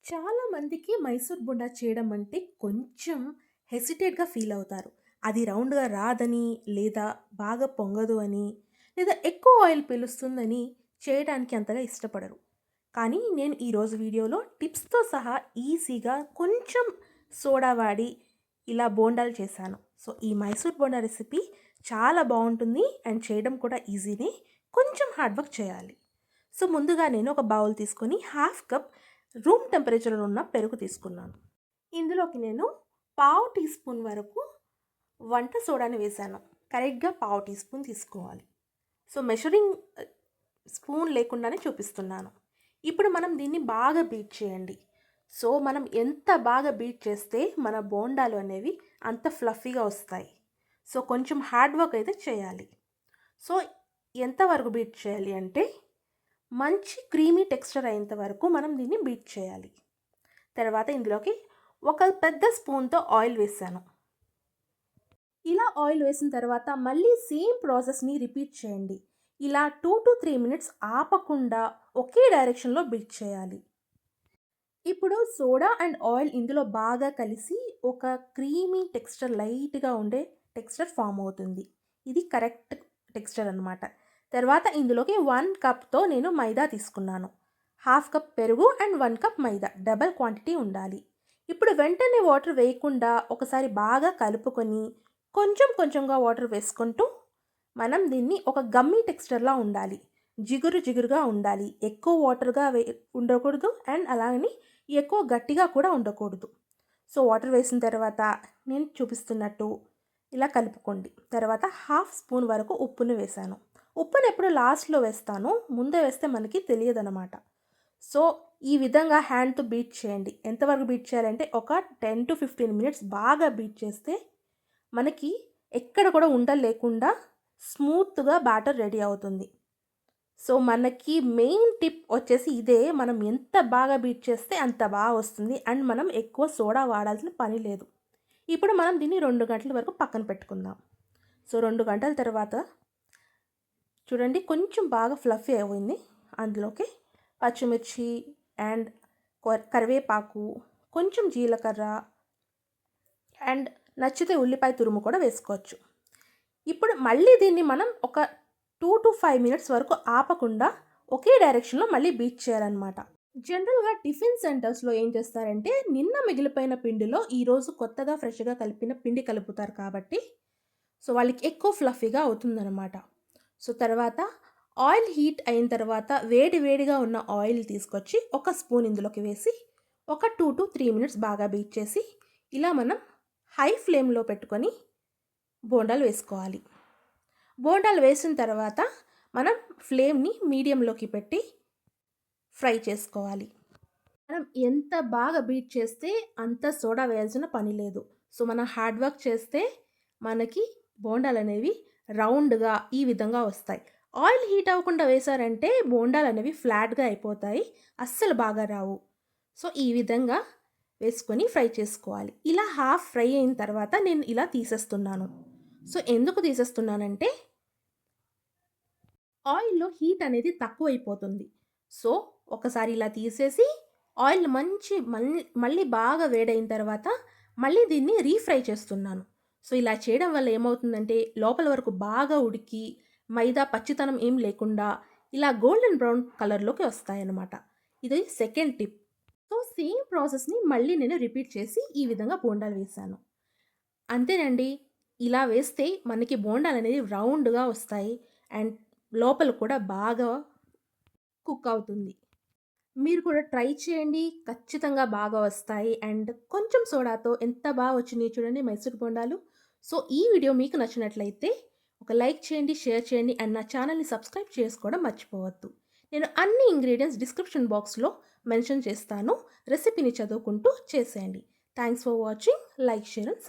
చాలా మందికి మైసూర్ బోండా చేయడం అంటే కొంచెం హెసిటేట్‌గా ఫీల్ అవుతారు. అది రౌండ్‌గా రాదని, లేదా బాగా పొంగదు అని, లేదా ఎక్కువ ఆయిల్ పీలుస్తుందని చేయడానికి అంతగా ఇష్టపడరు. కానీ నేను ఈరోజు వీడియోలో టిప్స్‌తో సహా ఈజీగా కొంచెం సోడా వాడి ఇలా బోండాలు చేశాను. సో, ఈ మైసూర్ బోండా రెసిపీ చాలా బావుంటుంది అండ్ చేయడం కూడా ఈజీనే. కొంచెం హార్డ్ వర్క్ చేయాలి. సో, ముందుగా నేను ఒక బౌల్ తీసుకొని హాఫ్ కప్ రూమ్ టెంపరేచర్‌లో ఉన్న పెరుగు తీసుకున్నాను. ఇందులోకి నేను పావు టీ స్పూన్ వరకు వంట సోడాని వేశాను. కరెక్ట్‌గా పావు టీ స్పూన్ తీసుకోవాలి. సో, మెజరింగ్ స్పూన్ లేకుండానే చూపిస్తున్నాను. ఇప్పుడు మనం దీన్ని బాగా బీట్ చేయండి. సో, మనం ఎంత బాగా బీట్ చేస్తే మన బోండాలు అనేవి అంత ఫ్లఫీగా వస్తాయి. సో, కొంచెం హార్డ్ వర్క్ అయితే చేయాలి. సో, ఎంతవరకు బీట్ చేయాలి అంటే మంచి క్రీమీ టెక్స్చర్ అయ్యేంత వరకు మనం దీన్ని బీట్ చేయాలి. తర్వాత ఇందులోకి ఒక పెద్ద స్పూన్‌తో ఆయిల్ వేసాను. ఇలా ఆయిల్ వేసిన తర్వాత మళ్ళీ సేమ్ ప్రాసెస్‌ని రిపీట్ చేయండి. ఇలా 2-3 మినిట్స్ ఆపకుండా ఒకే డైరెక్షన్‌లో బీట్ చేయాలి. ఇప్పుడు సోడా అండ్ ఆయిల్ ఇందులో బాగా కలిసి ఒక క్రీమీ టెక్స్చర్ లైట్‌గా ఉండే టెక్స్చర్ ఫార్మ్ అవుతుంది. ఇది కరెక్ట్ టెక్స్చర్ అనమాట. తర్వాత ఇందులోకి 1 కప్‌తో నేను మైదా తీసుకున్నాను. హాఫ్ కప్ పెరుగు and 1 cup maida double quantity ఉండాలి. ఇప్పుడు వెంటనే వాటర్ వేయకుండా ఒకసారి బాగా కలుపుకొని కొంచెం కొంచెంగా వాటర్ వేసుకుంటూ మనం దీన్ని ఒక గమ్మీ టెక్స్చర్‌లా ఉండాలి. జిగురు జిగురుగా ఉండాలి. ఎక్కువ వాటర్‌గా ఉండకూడదు అండ్ అలాగని ఎక్కువ గట్టిగా కూడా ఉండకూడదు. సో, వాటర్ వేసిన తర్వాత నేను చూపిస్తున్నట్టు ఇలా కలుపుకోండి. తర్వాత హాఫ్ స్పూన్ వరకు ఉప్పుని వేశాను. ఉప్పుని ఎప్పుడు లాస్ట్‌లో వేస్తాను. ముందే వేస్తే మనకి తెలియదనమాట. సో, ఈ విధంగా హ్యాండ్‌తో బీట్ చేయండి. ఎంతవరకు బీట్ చేయాలంటే ఒక 10-15 మినిట్స్ బాగా బీట్ చేస్తే మనకి ఎక్కడ కూడా ఉండలు లేకుండా స్మూత్‌గా బ్యాటర్ రెడీ అవుతుంది. సో, మనకి మెయిన్ టిప్ వచ్చేసి ఇదే. మనం ఎంత బాగా బీట్ చేస్తే అంత బాగా వస్తుంది అండ్ మనం ఎక్కువ సోడా వాడాల్సిన పని లేదు. ఇప్పుడు మనం దీన్ని 2 గంటల వరకు పక్కన పెట్టుకుందాం. సో, 2 గంటల తర్వాత చూడండి కొంచెం బాగా ఫ్లఫీ అయింది. అందులోకి పచ్చిమిర్చి అండ్ కరివేపాకు, కొంచెం జీలకర్ర అండ్ నచ్చితే ఉల్లిపాయ తురుము కూడా వేసుకోవచ్చు. ఇప్పుడు మళ్ళీ దీన్ని మనం ఒక 2-5 మినిట్స్ వరకు ఆపకుండా ఒకే డైరెక్షన్‌లో మళ్ళీ బీట్ చేయాలన్నమాట. జనరల్‌గా టిఫిన్ సెంటర్స్‌లో ఏం చేస్తారంటే నిన్న మిగిలిపోయిన పిండిలో ఈరోజు కొత్తగా ఫ్రెష్‌గా కలిపిన పిండి కలుపుతారు కాబట్టి సో, వాళ్ళకి ఎక్కువ ఫ్లఫీగా అవుతుందన్నమాట. సో, తర్వాత ఆయిల్ హీట్ అయిన తర్వాత వేడి వేడిగా ఉన్న ఆయిల్ తీసుకొచ్చి ఒక స్పూన్ ఇందులోకి వేసి ఒక 2-3 మినిట్స్ బాగా బీట్ చేసి ఇలా మనం హై ఫ్లేమ్‌లో పెట్టుకొని బోండాలు వేసుకోవాలి. బోండాలు వేసిన తర్వాత మనం ఫ్లేమ్‌ని మీడియంలోకి పెట్టి ఫ్రై చేసుకోవాలి. మనం ఎంత బాగా బీట్ చేస్తే అంత సోడా వేయాల్సిన పని లేదు. సో, మనం హార్డ్ వర్క్ చేస్తే మనకి బోండాలనేవి రౌండ్‌గా ఈ విధంగా వస్తాయి. ఆయిల్ హీట్ అవ్వకుండా వేశారంటే బోండాలనేవి ఫ్లాట్‌గా అయిపోతాయి. అస్సలు బాగా రావు. సో, ఈ విధంగా వేసుకొని ఫ్రై చేసుకోవాలి. ఇలా హాఫ్ ఫ్రై అయిన తర్వాత నేను ఇలా తీసేస్తున్నాను. సో, ఎందుకు తీసేస్తున్నానంటే ఆయిల్‌లో హీట్ అనేది తక్కువైపోతుంది. సో, ఒకసారి ఇలా తీసేసి ఆయిల్ మళ్ళీ బాగా వేడైన తర్వాత మళ్ళీ దీన్ని రీఫ్రై చేస్తున్నాను. సో, ఇలా చేయడం వల్ల ఏమవుతుందంటే లోపల వరకు బాగా ఉడికి మైదా పచ్చితనం ఏం లేకుండా ఇలా గోల్డెన్ బ్రౌన్ కలర్‌లోకి వస్తాయన్నమాట. ఇది సెకండ్ టిప్. సో, సేమ్ ప్రాసెస్‌ని మళ్ళీ నేను రిపీట్ చేసి ఈ విధంగా బోండాలు వేశాను. అంతేనండి. ఇలా వేస్తే మనకి బోండాలనేవి రౌండ్‌గా వస్తాయి అండ్ లోపల కూడా బాగా కుక్ అవుతుంది. మీరు కూడా ట్రై చేయండి. ఖచ్చితంగా బాగా వస్తాయి. అండ్ కొంచెం సోడాతో ఎంత బాగా వచ్చినాయో చూడండి మైసూర్ బోండాలు. సో, ఈ వీడియో మీకు నచ్చినట్లయితే ఒక లైక్ చేయండి, షేర్ చేయండి అండ్ నా ఛానల్‌ని సబ్స్క్రైబ్ చేసుకోవడం మర్చిపోవద్దు. నేను అన్ని ఇంగ్రీడియెంట్స్ డిస్క్రిప్షన్ బాక్స్‌లో మెన్షన్ చేస్తాను. రెసిపీని చదువుకుంటూ చేసేయండి. Thanks for watching. Like, share and